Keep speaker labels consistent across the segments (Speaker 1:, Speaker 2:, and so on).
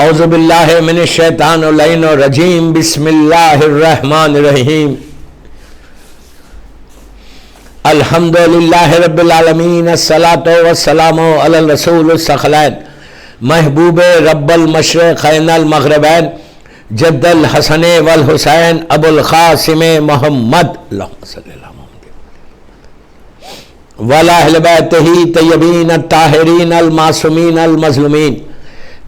Speaker 1: اعوذ باللہ من الشیطان اللعین الرجیم بسم اللہ الرحمن الرحیم الحمدللہ رب العالمین الصلاۃ والسلام علی الرسول الثقلین محبوب رب المشرقین المغربین جد الحسن والحسین ابو القاسم محمد اللہم صلی اللہ وعلی اہل بیتہ طیبین الطاہرین المعصومین المظلومین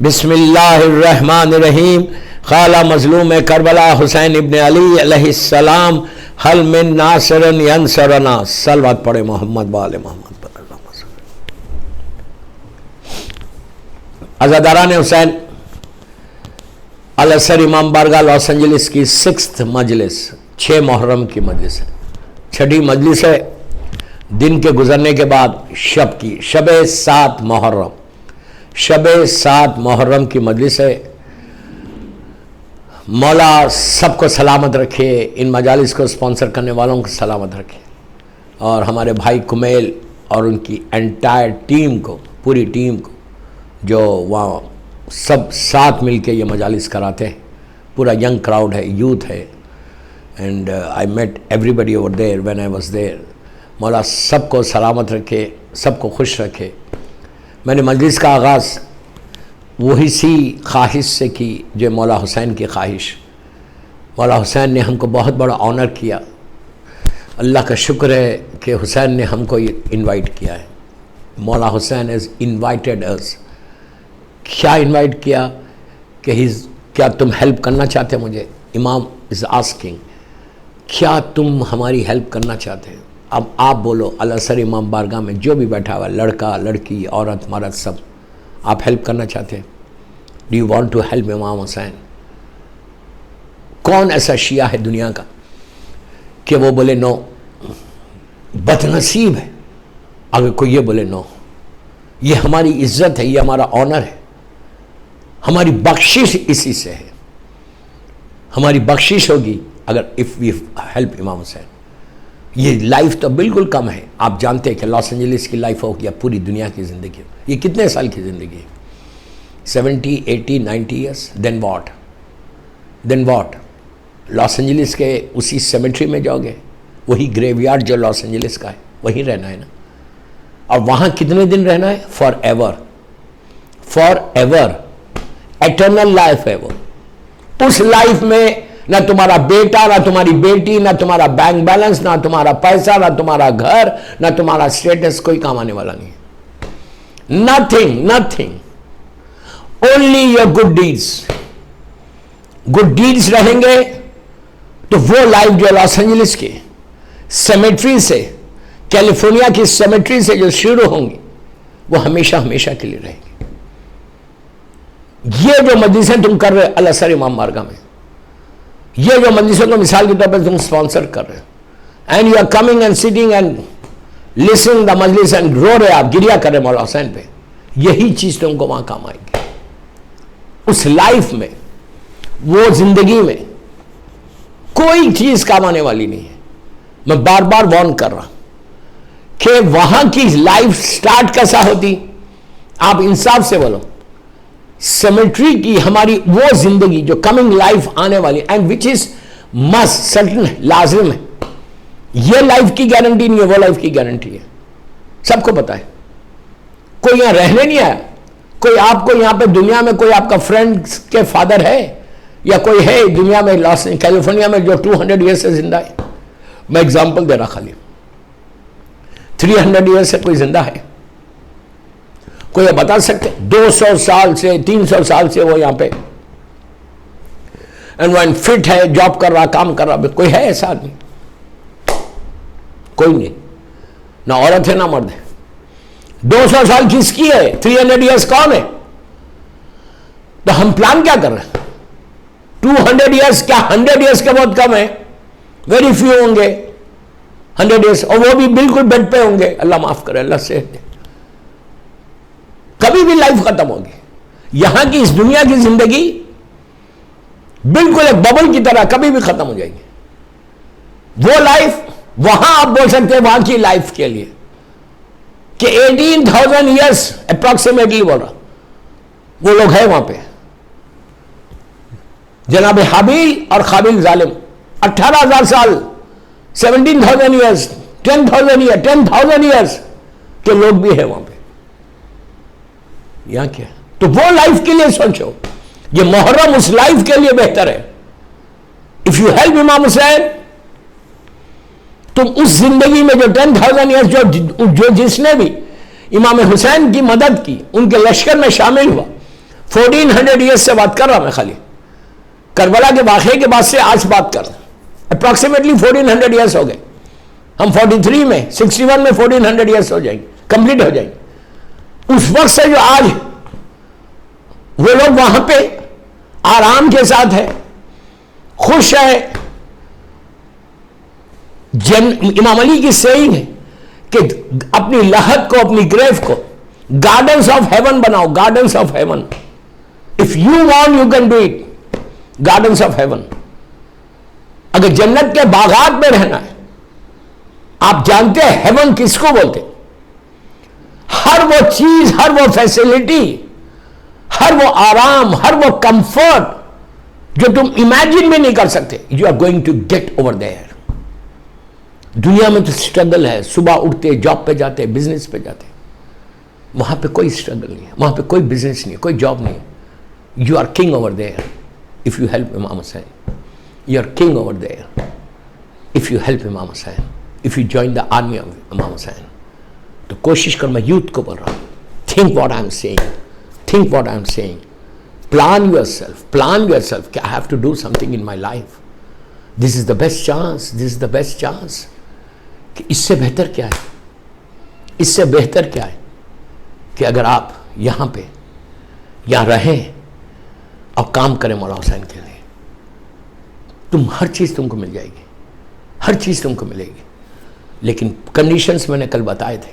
Speaker 1: بسم اللہ الرحمن الرحیم قال مظلوم کربلا حسین ابن علی علیہ السلام حل من ناصر ینصرنا صلوات پڑھے محمد وآل محمد پر اللہم صلی اللہ عزاداران حسین الاسر امام بارگاہ لاس اینجلس کی 6th مجلس 6 محرم کی مجلس ہے، 6ٹھی مجلس ہے دن کے گزرنے کے بعد شب کی، شب 7 محرم، شب 7 محرم کی مجلس ہے۔ مولا سب کو سلامت رکھے، ان مجالس کو اسپانسر کرنے والوں کو سلامت رکھے، اور ہمارے بھائی کمیل اور ان کی انٹائر ٹیم کو، پوری ٹیم کو جو وہاں سب ساتھ مل کے یہ مجالس کراتے ہیں، پورا ینگ کراؤڈ ہے، یوتھ ہے، and I met everybody over there when I was there. مولا سب کو سلامت رکھے، سب کو خوش رکھے۔ میں نے مجلس کا آغاز وہی سی خواہش سے کی جو مولا حسین کی خواہش۔ مولا حسین نے ہم کو بہت بڑا آنر کیا، اللہ کا شکر ہے کہ حسین نے ہم کو انوائٹ کیا ہے۔ مولا حسین has invited us۔ کیا انوائٹ کیا کہ کیا تم ہیلپ کرنا چاہتے مجھے؟ امام is asking کیا تم ہماری ہیلپ کرنا چاہتے ہیں؟ اب آپ بولو، الاسر امام بارگاہ میں جو بھی بیٹھا ہوا ہے، لڑکا لڑکی عورت مرد سب، آپ ہیلپ کرنا چاہتے ہیں؟ Do you want to help Imam Hussain? کون ایسا شیعہ ہے دنیا کا کہ وہ بولے نو؟ بد نصیب ہے اگر کوئی یہ بولے نو۔ یہ ہماری عزت ہے، یہ ہمارا آنر ہے، ہماری بخشش اسی سے ہے۔ ہماری بخشش ہوگی اگر اف وی ہیلپ امام حسین۔ یہ لائف تو بالکل کم ہے، آپ جانتے ہیں کہ لاس اینجلس کی لائف ہو یا پوری دنیا کی زندگی ہو، یہ کتنے سال کی زندگی ہے؟ 70 80 90 years. Then what? Los Angeles کے اسی سیمیٹری میں جاؤ گے، وہی گریو یارڈ جو لاس اینجلس کا ہے وہیں رہنا ہے نا، اور وہاں کتنے دن رہنا ہے؟ فار ایور، ایٹرنل لائف ہے وہ۔ اس لائف میں نہ تمہارا بیٹا، نہ تمہاری بیٹی، نہ تمہارا بینک بیلنس، نہ تمہارا پیسہ، نہ تمہارا گھر، نہ تمہارا اسٹیٹس کوئی کام آنے والا نہیں ہے۔ Nothing, only your good deeds رہیں گے تو وہ لائف جو لاس اینجلس کی سیمیٹری سے، کیلیفورنیا کی سیمیٹری سے جو شروع ہوں گی، وہ ہمیشہ ہمیشہ کے لیے رہیں گی۔ یہ جو مجلسیں تم کر رہے الاسر امام بارگاہ میں، یہ جو مجلسوں کو مثال کے طور پر تم اسپانسر کر رہے ہیں، and you are coming and sitting and listening the مجلس اینڈ رو رہے، آپ گریا کر رہے مولا حسین پہ، یہی چیز تم کو وہاں کام آئے گی۔ اس لائف میں، وہ زندگی میں کوئی چیز کام آنے والی نہیں ہے۔ میں بار بار وارن کر رہا ہوں کہ وہاں کی لائف سٹارٹ کیسا ہوتی؟ آپ انصاف سے بولو، سیمیٹری کی ہماری وہ زندگی جو کمنگ لائف آنے والی، and which is must certain, لازم ہے۔ یہ لائف کی گارنٹی نہیں ہے، وہ لائف کی گارنٹی ہے، سب کو پتا ہے۔ کوئی یہاں رہنے نہیں آیا، کوئی آپ کو یہاں پہ دنیا میں کوئی آپ کا فرینڈ کے فادر ہے یا کوئی ہے دنیا میں کیلیفورنیا میں جو 200 ایئر سے زندہ ہے؟ میں اگزامپل دے رہا، خالی 300 ایئر سے کوئی زندہ ہے؟ کوئی بتا سکتے؟ 200 سال سے 300 سال سے وہ یہاں پہ فٹ ہے، جاب کر رہا، کام کر رہا، کوئی ہے ایسا آدمی؟ کوئی نہیں، نہ عورت ہے نہ مرد ہے۔ 200 سال کس کی ہے؟ 300 ایئرس کون ہے؟ تو ہم پلان کیا کر رہے ہیں؟ 200 ایئرس کیا 100 ایئرس کے بہت کم ہے؟ ویری فیو ہوں گے 100 ایئرس، اور وہ بھی بالکل بیڈ پہ ہوں گے، اللہ معاف کرے، اللہ سے کبھی بھی لائف ختم ہوگی۔ یہاں کی اس دنیا کی زندگی بالکل ایک ببل کی طرح کبھی بھی ختم ہو جائے گی۔ وہ لائف وہاں آپ بول سکتے ہیں وہاں کی لائف کے لیے کہ 18,000 ایئرس اپروکسیمیٹلی بول رہا، وہ لوگ ہیں وہاں پہ، جناب حابیل اور قابیل ظالم 18,000 سال 17,000 ایئرس 10,000 ایئرس کے لوگ بھی ہیں وہاں پہ. یہاں کیا ہے؟ تو وہ لائف کے لیے سوچو. یہ محرم اس لائف کے لیے بہتر ہے. اف یو ہیلپ امام حسین, تم اس زندگی میں جو 10,000 ایئرس جو جس نے بھی امام حسین کی مدد کی, ان کے لشکر میں شامل ہوا, 1400 ایئرس سے بات کر رہا میں, خالی کربلا کے واقعے کے بعد سے آج بات کر رہا ہوں. اپروکسیمیٹلی 1400 ایئرس ہو گئے. ہم 43 میں 61 میں 1400 ایئرس ہو جائیں گے, کمپلیٹ ہو جائیں گے. اس وقت سے جو آج وہ لوگ وہاں پہ آرام کے ساتھ ہے, خوش ہے. امام علی کی سیئنگ ہے کہ اپنی لحد کو, اپنی گریف کو گارڈنز آف ہیون بناؤ, gardens of heaven. If you want you can do it. Gardens of heaven. اگر جنت کے باغات میں رہنا ہے, آپ جانتے ہیں ہیون کس کو بولتے؟ ہر وہ چیز, ہر وہ فیسلٹی, ہر وہ آرام, ہر وہ کمفرٹ جو تم امیجن بھی نہیں کر سکتے, you are going to get over there. دنیا میں تو اسٹرگل ہے. صبح اٹھتے, جاب پہ جاتے, بزنس پہ جاتے. وہاں پہ کوئی اسٹرگل نہیں ہے, وہاں پہ کوئی بزنس نہیں ہے, کوئی جاب نہیں ہے. You are king over there if you help Imam Hussain. You are king over there if you help Imam Hussain, if you join the army of Imam Hussain. تو کوشش کر, میں یوتھ کو بول رہا ہوں, think what I am saying, think what I am saying. Plan yourself کہ I have to do something in my life. This is the best chance. کہ اس سے بہتر کیا ہے, اس سے بہتر کیا ہے کہ اگر آپ یہاں پہ یہاں رہیں اور کام کریں مولا حسین کے لیے, تم ہر چیز تم کو مل جائے گی, ہر چیز تم کو ملے گی. لیکن کنڈیشنز میں نے کل بتائے تھے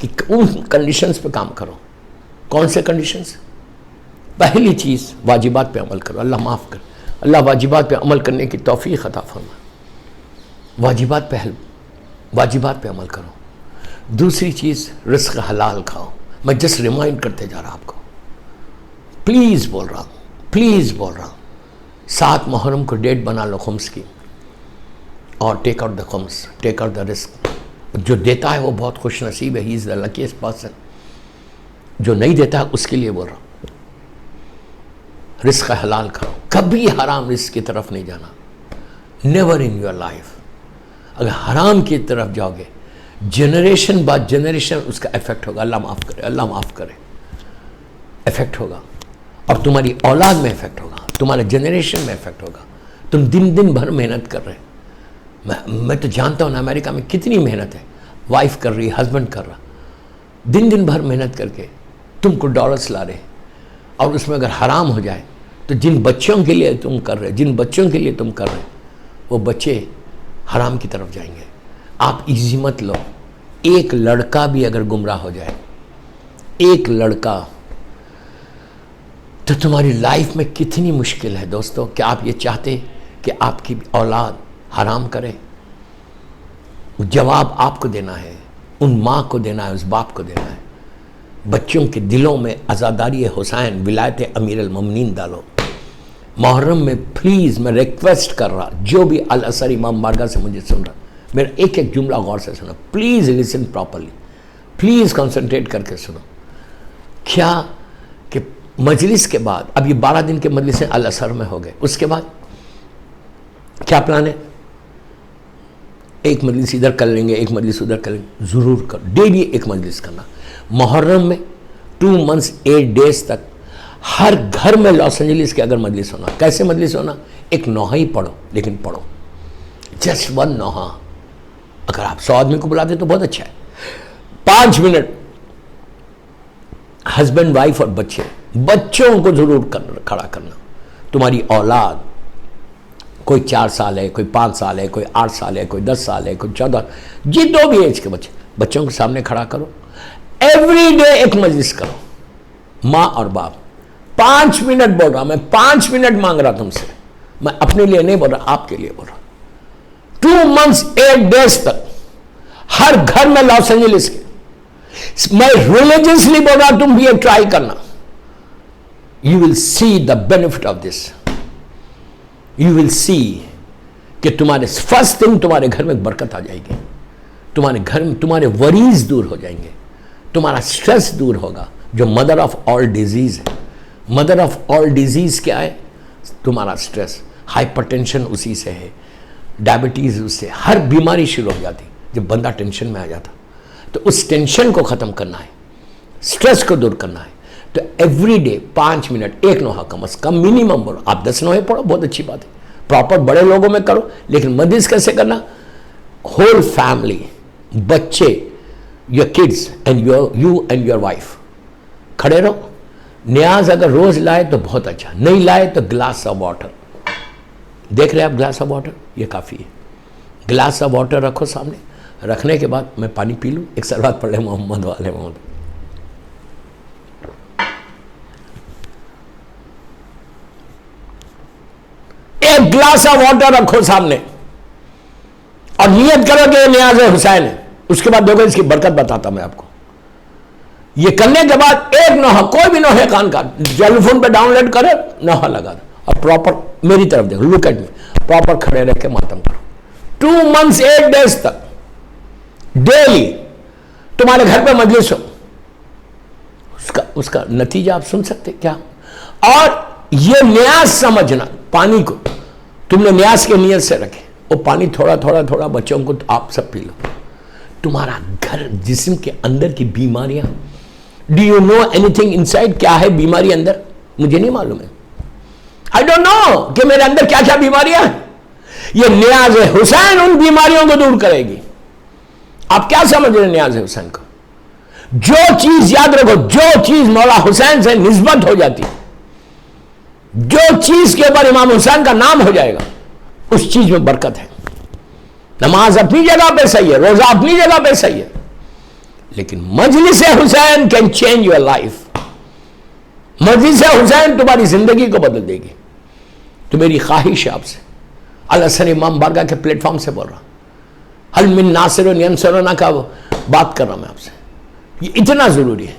Speaker 1: کہ ان کنڈیشنز پہ کام کرو. کون سے کنڈیشنز؟ پہلی چیز, واجبات پہ عمل کرو. اللہ معاف کر, اللہ واجبات پہ عمل کرنے کی توفیق عطا فرما. واجبات پہ عمل کرو. دوسری چیز, رزق حلال کھاؤ. میں جسٹ ریمائنڈ کرتے جا رہا آپ کو, پلیز بول رہا ہوں, 7 محرم کو ڈیٹ بنا لو خمس کی, اور ٹیک آؤٹ دا خمس, ٹیک آؤٹ دا رزق. جو دیتا ہے وہ بہت خوش نصیب ہے, ہی از دا لکیسٹ پرسن. جو نہیں دیتا ہے اس کے لیے بول رہا ہوں, رزق حلال کھاؤ. کبھی حرام رزق کی طرف نہیں جانا, نیور ان یور لائف. اگر حرام کی طرف جاؤ گے, جنریشن بعد جنریشن اس کا افیکٹ ہوگا. اللہ معاف کرے, افیکٹ ہوگا. اور تمہاری اولاد میں افیکٹ ہوگا, تمہارے جنریشن میں افیکٹ ہوگا. تم دن بھر محنت کر رہے. میں تو جانتا ہوں نا امریکہ میں کتنی محنت ہے. وائف کر رہی, ہسبینڈ کر رہا, دن بھر محنت کر کے تم کو ڈالرس لا رہے. اور اس میں اگر حرام ہو جائے تو جن بچوں کے لیے تم کر رہے, وہ بچے حرام کی طرف جائیں گے. آپ ایزی مت لو. ایک لڑکا بھی اگر گمراہ ہو جائے, ایک لڑکا, تو تمہاری لائف میں کتنی مشکل ہے دوستو. کہ آپ یہ چاہتے کہ آپ کی اولاد حرام کرے؟ جواب آپ کو دینا ہے, ان ماں کو دینا ہے, اس باپ کو دینا ہے. بچوں کے دلوں میں عزاداری حسین, ولایت امیر المومنین ڈالو. محرم میں پلیز میں ریکویسٹ کر رہا, جو بھی الاثر امام بارگاہ سے مجھے سن رہا, میرا ایک جملہ غور سے سنو. Please listen properly, please concentrate کر کے سنو. کیا کہ مجلس کے بعد, اب یہ 12 دن کے مجلسیں الاثر میں ہو گئے, اس کے بعد کیا پلان ہے؟ ایک مجلس ادھر کر لیں گے, ایک مجلس ادھر کر لیں گے. ضرور کر, ڈیلی ایک مجلس کرنا. محرم میں 2 months 8 days تک ہر گھر میں لاس اینجلس کے اگر مجلس ہونا. کیسے مجلس ہونا؟ ایک نوحہ ہی پڑھو, لیکن پڑھو جسٹ 1 نوحہ. اگر آپ 100 آدمی کو بلاتے تو بہت اچھا ہے. 5 منٹ ہسبینڈ, وائف اور بچوں کو ضرور کھڑا کرنا. تمہاری اولاد, کوئی 4 سال ہے, کوئی 5 سال ہے, کوئی 8 سال ہے, کوئی 10 سال ہے, کوئی 14, جو بھی ایج کے بچوں کے سامنے کھڑا کرو. ایوری ڈے ایک مجلس کرو, ماں اور باپ. 5 منٹ بول رہا میں, 5 منٹ مانگ رہا تم سے. میں اپنے لیے نہیں بول رہا, آپ کے لیے بول رہا. 2 months 8 days تک ہر گھر میں لاس اینجلس کے. میں ریلیجیسلی بول رہا, تم بھی یہ ٹرائی کرنا. You will see the benefit of this. you will see کہ تمہارے فرسٹ تھنگ تمہارے گھر میں برکت آ جائے گی. تمہارے گھر میں تمہارے وریز دور ہو جائیں گے, تمہارا سٹریس دور ہوگا, جو مدر آف آل ڈیزیز ہے. مدر آف آل ڈیزیز کیا ہے؟ تمہارا سٹریس. ہائپر ٹینشن اسی سے ہے, ڈائبٹیز اس سے, ہر بیماری شروع ہو جاتی جب بندہ ٹینشن میں آ جاتا. تو اس ٹینشن کو ختم کرنا ہے, سٹریس کو دور کرنا ہے. تو ایوری ڈے 5 منٹ ایک نوحہ کم از کم منیمم پڑھو. آپ 10 نوحے پڑھو, بہت اچھی بات ہے, پراپر بڑے لوگوں میں کرو. لیکن مجلس کیسے کرنا؟ ہول فیملی, بچے, your kids and you and your wife کھڑے رہو. نیاز اگر روز لائے تو بہت اچھا, نہیں لائے تو گلاس آف واٹر. دیکھ رہے آپ گلاس آف واٹر, یہ کافی ہے. گلاس آف واٹر رکھو سامنے, رکھنے کے بعد میں پانی پی لوں. ایک سلوات پڑھ لیں محمد والے محمد. ایک گلاس آف واٹر رکھو سامنے اور نیت کرو کہ یہ نیاز حسین ہے. اس کے بعد دیکھو اس کی برکت بتاتا میں آپ کو. یہ کرنے کے بعد ایک نوحہ, کوئی بھی نوحے خان کا ٹیلی فون پہ ڈاؤن لوڈ کرے, نوحہ لگا دو اور پراپر میری طرف دیکھو, لک ایٹ می, پراپر کھڑے رہ کے ماتم کرو 2 months 8 days تک ڈیلی. تمہارے گھر پہ مجلس ہو, اس کا نتیجہ آپ سن سکتے کیا. اور یہ نیاز سمجھنا, پانی کو تم نے نیاز کے نیت سے رکھے, وہ پانی تھوڑا تھوڑا تھوڑا بچوں کو آپ سب پی لو. تمہارا گھر, جسم کے اندر کی بیماریاں, do you know anything inside? کیا ہے بیماری اندر؟ مجھے نہیں معلوم ہے. آئی ڈونٹ نو کہ میرے اندر کیا کیا بیماریاں ہیں. یہ نیاز حسین ان بیماریوں کو دور کرے گی. آپ کیا سمجھ رہے ہیں نیاز حسین کو؟ جو چیز یاد رکھو, جو چیز مولا حسین سے نسبت ہو جاتی, جو چیز کے اوپر امام حسین کا نام ہو جائے گا, اس چیز میں برکت ہے. نماز اپنی جگہ پہ صحیح ہے, روزہ اپنی جگہ پہ صحیح ہے, لیکن مجلس حسین کین چینج یور لائف. مجلس حسین تمہاری زندگی کو بدل دے گی. تو میری خواہش ہے آپ سے, الحسن امام بارگاہ کے پلیٹ فارم سے بول رہا ہوں, حل من ناصر و ینصرنا کا بات کر رہا ہوں میں آپ سے. یہ اتنا ضروری ہے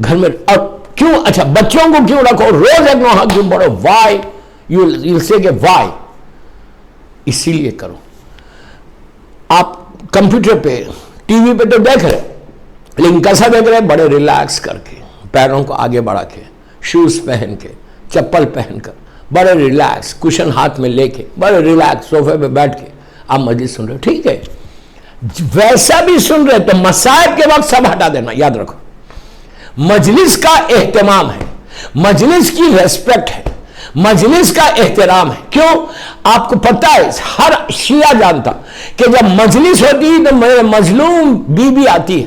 Speaker 1: گھر میں. اور کیوں؟ اچھا, بچوں کو کیوں رکھو روز ایک نوحہ کیوں پڑھو؟ وائی یو سے کہ وائی, اسی لیے کرو. آپ کمپیوٹر پہ, ٹی وی پہ تو دیکھ رہے, لیکن کیسا دیکھ رہے؟ بڑے ریلیکس کر کے, پیروں کو آگے بڑھا کے, شوز پہن کے, چپل پہن کر, بڑے ریلیکس, کشن ہاتھ میں لے کے, بڑے ریلیکس صوفے پہ بیٹھ کے آپ مجلس سن رہے ہو. ٹھیک ہے, ویسا بھی سن رہے تو مصائب کے وقت سب ہٹا دینا. یاد رکھو, مجلس کا اہتمام ہے, مجلس کی ریسپیکٹ ہے, مجلس کا احترام ہے. کیوں؟ آپ کو پتہ ہے, ہر شیعہ جانتا کہ جب مجلس ہوتی ہے تو مظلوم بی بی آتی ہے.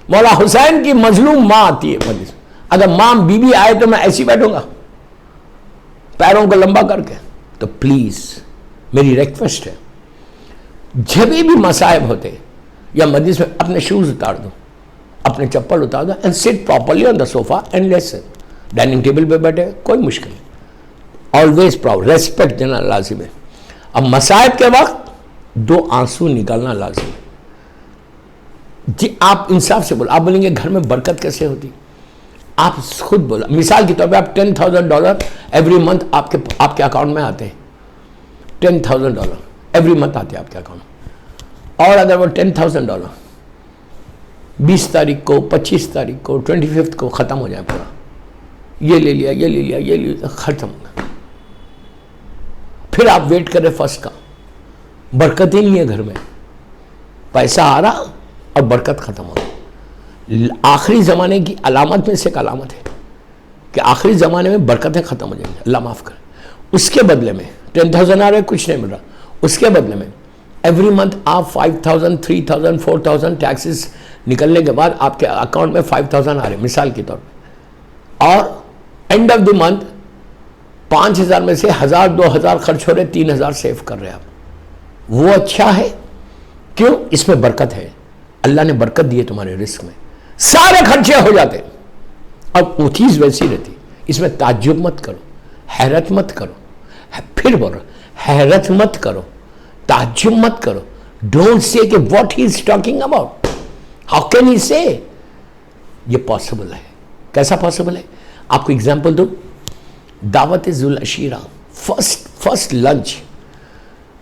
Speaker 1: مولا حسین کی مظلوم ماں آتی ہے مجلس. اگر ماں بی بی آئے تو میں ایسی بیٹھوں گا پیروں کو لمبا کر کے؟ تو پلیز میری ریکویسٹ ہے, جب بھی مصائب ہوتے یا مجلس میں اپنے شوز اتار دو, اپنے چپل اتار دو, اینڈ سٹ properly on the sofa and lesson. Dining table پہ بیٹھے, کوئی مشکل نہیں. آلویز پراؤڈ, ریسپیکٹ دینا لازم ہے. اب مصائب کے وقت 2 آنسو نکالنا لازم ہے. جی آپ انصاف سے بولو. آپ بولیں گے گھر میں برکت کیسے ہوتی؟ آپ خود بولو. مثال کے طور پہ آپ $10,000 ایوری منتھ آپ کے اکاؤنٹ میں آتے ہیں. $10,000 ایوری منتھ آتے ہیں آپ کے اکاؤنٹ میں. اور اگر وہ $10,000 20 تاریخ کو, 25 تاریخ کو, 25 کو ختم ہو جائے پورا, یہ لے لیا, یہ لے لیا, یہ لے لیا, ختم ہو گیا, پھر آپ ویٹ کریں فرسٹ کا. برکت ہی نہیں ہے گھر میں, پیسہ آ رہا اور برکت ختم ہو گئی. آخری زمانے کی علامت میں سے ایک علامت ہے کہ آخری زمانے میں برکتیں ختم ہو جائیں گی. اللہ معاف کرے. اس کے بدلے میں 10,000 آ رہے, کچھ نہیں مل رہا. اس کے بدلے میں ایوری منتھ آپ 5,000 3,000 4,000 ٹیکسز نکلنے کے بعد آپ کے اکاؤنٹ میں 5,000 آ رہے ہیں مثال کے طور پہ, اور اینڈ آف دی منتھ 5,000 میں سے 1,000 2,000 خرچ ہو رہے, 3,000 سیو کر رہے آپ. وہ اچھا ہے. کیوں؟ اس میں برکت ہے. اللہ نے برکت دی ہے تمہارے رزق میں, سارے خرچے ہو جاتے. اب وہ چیز ویسی رہتی. اس میں تعجب مت کرو, حیرت مت کرو. پھر بول رہا, حیرت مت کرو, تعجب مت کرو. ڈونٹ سے کہ what he is talking about, how can he سے. یہ پاسبل ہے. کیسا پاسبل ہے؟ آپ کو اگزامپل دوں. دعوت ذوالعشیرہ فرسٹ لنچ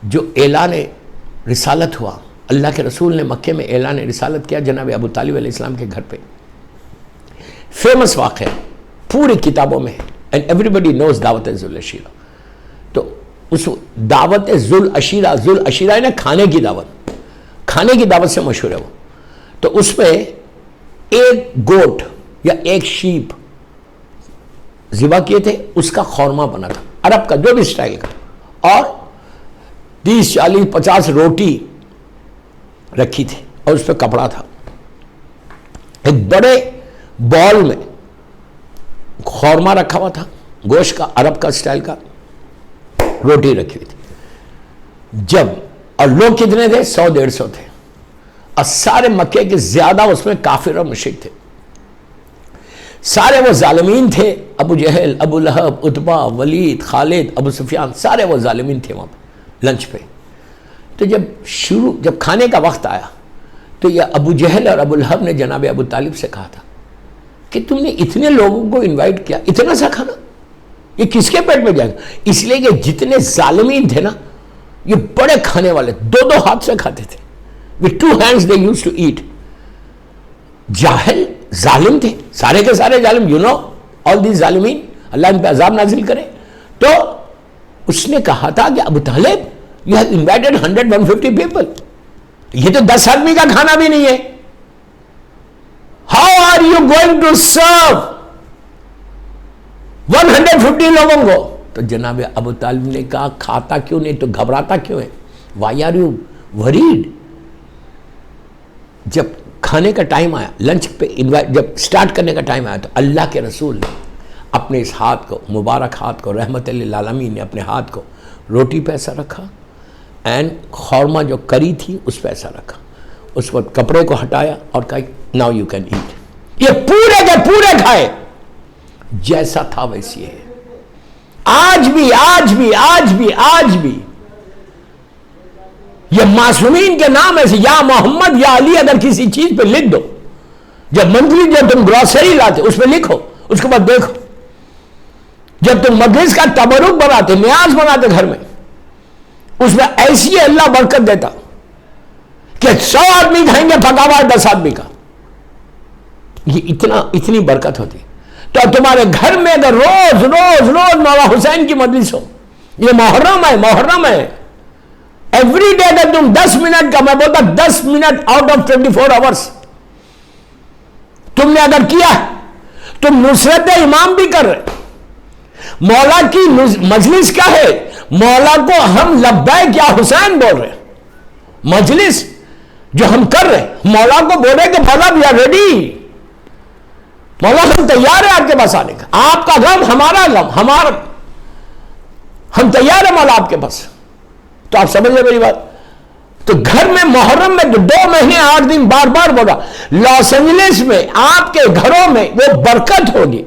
Speaker 1: جو اعلان رسالت ہوا، اللہ کے رسول نے مکے میں اعلان رسالت کیا جناب ابو طالب علیہ السلام کے گھر پہ. فیمس واقعہ پوری کتابوں میں ہے، اینڈ ایوری بڈی نوز دعوت ذو العشیرہ. تو اس دعوت ذو العشیرہ ہے نا، کھانے کی دعوت سے مشہور ہے وہ. تو اس میں ایک گوٹ یا ایک شیپ ذبح کیے تھے، اس کا خورمہ بنا تھا عرب کا جو بھی اسٹائل کا، اور 30 40 50 روٹی رکھی تھی اور اس پہ کپڑا تھا. ایک بڑے بال میں خورمہ رکھا ہوا تھا گوشت کا، عرب کا اسٹائل کا، روٹی رکھی ہوئی تھی. اور لوگ کتنے تھے؟ 100 150 تھے، اور سارے مکے کے زیادہ اس میں کافر اور مشرک تھے. سارے وہ ظالمین تھے، ابو جہل، ابو لہب، عتبہ، ولید، خالد، ابو سفیان، سارے وہ ظالمین تھے وہاں پہ لنچ پہ. تو جب کھانے کا وقت آیا تو یہ ابو جہل اور ابو لہب نے جناب ابو طالب سے کہا تھا کہ تم نے اتنے لوگوں کو انوائٹ کیا، اتنا سا کھانا یہ کس کے پیٹ میں جائے گا؟ اس لیے کہ جتنے ظالمین تھے نا، یہ بڑے کھانے والے، 2 ہاتھ سے کھاتے تھے. with 2 hands they used to eat. جاہل ظالم تھے، سارے کے سارے ظالم، all these ظالمین، اللہ ان پہ عذاب نازل کرے. تو اس نے کہا تھا کہ ابو طالب you have invited 100-150 people، یہ تو 10 آدمی کا کھانا بھی نہیں ہے. how are you going to serve 150 لوگوں کو؟ تو جناب ابو طالب نے کہا کھاتا کیوں نہیں تو گھبراتا کیوں ہے؟ why are you worried؟ جب کھانے کا ٹائم آیا، لنچ پہ جب سٹارٹ کرنے کا ٹائم آیا تو اللہ کے رسول نے اپنے اس ہاتھ کو، مبارک ہاتھ کو، رحمت للعالمین نے اپنے ہاتھ کو روٹی پہ ایسا رکھا، اینڈ خورمہ جو کری تھی اس پہ ایسا رکھا، اس وقت کپڑے کو ہٹایا اور کہا ناؤ یو کین ایٹ. یہ پورے کے پورے کھائے، جیسا تھا ویسی ہے. آج بھی یہ معصومین کے نام ایسے، یا محمد یا علی اگر کسی چیز پہ لکھ دو، جب منتھلی جب تم گروسری لاتے اس پہ لکھو، اس کے بعد دیکھو جب تم مجلس کا تبرک بناتے، نیاز بناتے گھر میں، اس میں ایسی اللہ برکت دیتا کہ 100 آدمی کھائیں گے پکا ہوا 10 آدمی کا، یہ اتنی برکت ہوتی. تو تمہارے گھر میں اگر روز مولا حسین کی مجلس ہو، یہ محرم ہے، ایوری ڈے اگر تم 10 منٹ کا، میں بولتا 10 منٹ آؤٹ آف 24 آورس تم نے اگر کیا، تم نصرت امام بھی کر رہے. مولا کی مجلس کیا ہے؟ مولا کو ہم لبیک یا حسین بول رہے ہیں. مجلس جو ہم کر رہے ہیں، مولا کو بول رہے کہ مولا وی آر ریڈی، مولا ہم تیار ہیں آپ کے پاس آنے کا، آپ کا غم ہمارا غم، ہم تیار ہیں مولا آپ کے پاس. تو آپ سمجھ لیں میری بات. تو گھر میں محرم میں 2 مہینے 8 دن بار بار بولا، لاس اینجلس میں آپ کے گھروں میں وہ برکت ہوگی،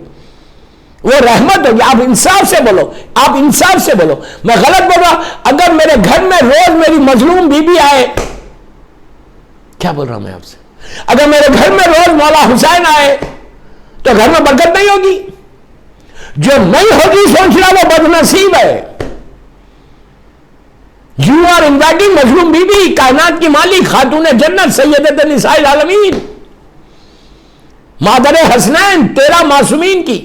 Speaker 1: وہ رحمت ہوگی. آپ انصاف سے بولو، میں غلط بول رہا؟ اگر میرے گھر میں روز میری مظلوم بیوی آئے، کیا بول رہا ہوں میں آپ سے، اگر میرے گھر میں روز مولا حسین آئے تو گھر میں برکت نہیں ہوگی. جو نہیں ہوگی سوچ رہا وہ بدنصیب ہے. You are inviting مظلوم بی بی، کائنات کی مالک، خاتون جنت، سیدۃ نساء العالمین، مادر حسنین، 13 معصومین کی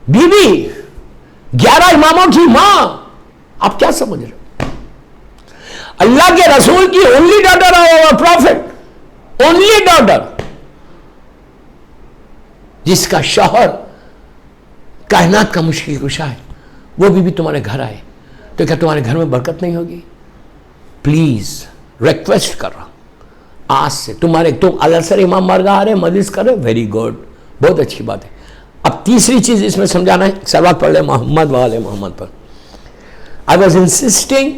Speaker 1: بی بی، 11 اماموں کی ماں. آپ کیا سمجھ رہے؟ اللہ کے رسول کی اونلی ڈاٹر اور پروفٹ، اونلی ڈاٹر، جس کا شوہر کائنات کا مشکل کشا ہے، وہ بھی تمہارے گھر آئے تو کیا تمہارے گھر میں برکت نہیں ہوگی؟ پلیز ریکویسٹ کر رہا ہوں آج سے، تم الاسر امام بارگاہ آ رہے مجلس کر رہے، ویری گڈ، بہت اچھی بات ہے. اب تیسری چیز اس میں سمجھانا ہے، سلوات پڑھ لیں محمد وآل محمد پر. آئی واز انسسٹنگ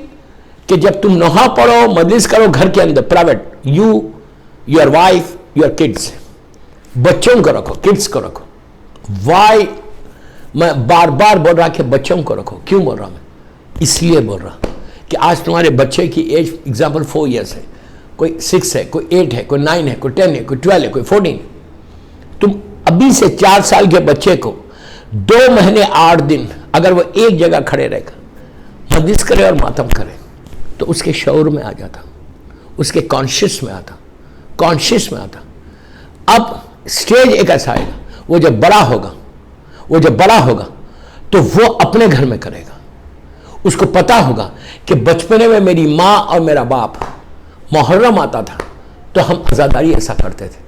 Speaker 1: کہ جب تم نوحہ پڑھو، مجلس کرو گھر کے اندر private, your wife, your kids, بچوں کو رکھو، کڈس کو رکھو. وائی میں بار بار بول رہا کہ بچوں کو رکھو. کیوں بول رہا میں؟ اس لیے بول رہا کہ آج تمہارے بچے کی ایج ایگزامپل 4 ایئرس ہے، کوئی 6 ہے، کوئی 8 ہے، کوئی 9 ہے، کوئی 10 ہے، کوئی 12 ہے، کوئی 14. تم ابھی سے 4 سال کے بچے کو 2 مہینے 8 دن اگر وہ ایک جگہ کھڑے رہ کر مجلس کرے اور ماتم کرے تو اس کے شعور میں آ جاتا، اس کے کانشیس میں آتا. اب سٹیج ایک ایسا آئے گا، وہ جب بڑا ہوگا تو وہ اپنے گھر میں کرے گا. اس کو پتا ہوگا کہ بچپنے میں میری ماں اور میرا باپ محرم آتا تھا تو ہم عزاداری ایسا کرتے تھے،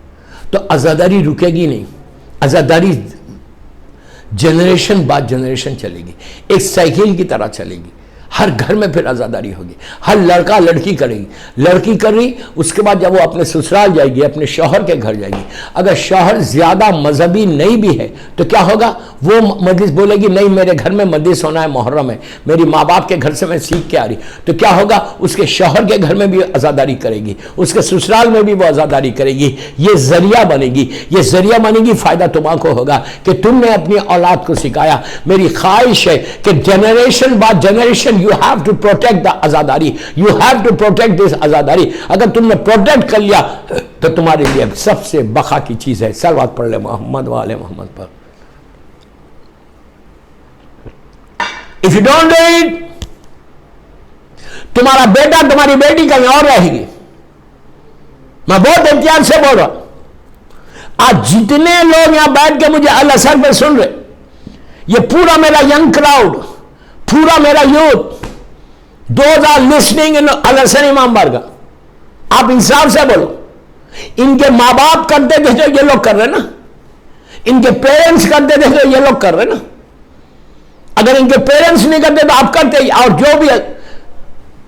Speaker 1: تو عزاداری رکے گی نہیں. عزاداری جنریشن بعد جنریشن چلے گی، ایک سائیکل کی طرح چلے گی. ہر گھر میں پھر عزاداری ہوگی. ہر لڑکا لڑکی کرے گی، لڑکی کر رہی، اس کے بعد جب وہ اپنے سسرال جائے گی، اپنے شوہر کے گھر جائے گی، اگر شوہر زیادہ مذہبی نہیں بھی ہے تو کیا ہوگا، وہ مجلس بولے گی نہیں میرے گھر میں مجلس ہونا ہے، محرم ہے، میری ماں باپ کے گھر سے میں سیکھ کے آ رہی. تو کیا ہوگا، اس کے شوہر کے گھر میں بھی عزاداری کرے گی، اس کے سسرال میں بھی وہ عزاداری کرے گی. یہ ذریعہ بنے گی. فائدہ تمہارے کو ہوگا کہ تم نے اپنی اولاد کو سکھایا. میری خواہش ہے کہ جنریشن بعد generation you have to protect the azadari, you have to protect this azadari. اگر تم نے پروٹیکٹ کر لیا تو تمہارے لیے سب سے بقا کی چیز ہے. صلوات پڑھ لے محمد و آل محمد پر. if you don't do it تمہارا بیٹا تمہاری بیٹی کہیں اور رہے گی. میں بہت احتیاط سے بول رہا ہوں. آج جتنے لوگ یہاں بیٹھ کے مجھے الاسر پہ سن رہے، یہ پورا میرا ینگ کراؤڈ، پورا میرا youth, those are listening in الاسر امام بارگاہ. آپ انصاف سے بولو. ان کے ماں باپ کرتے تھے جو یہ لوگ کر رہے نا، ان کے پیرنٹس کرتے تھے جو یہ لوگ کر رہے نا. اگر ان کے پیرنٹس نہیں کرتے تو آپ کرتے، اور جو بھی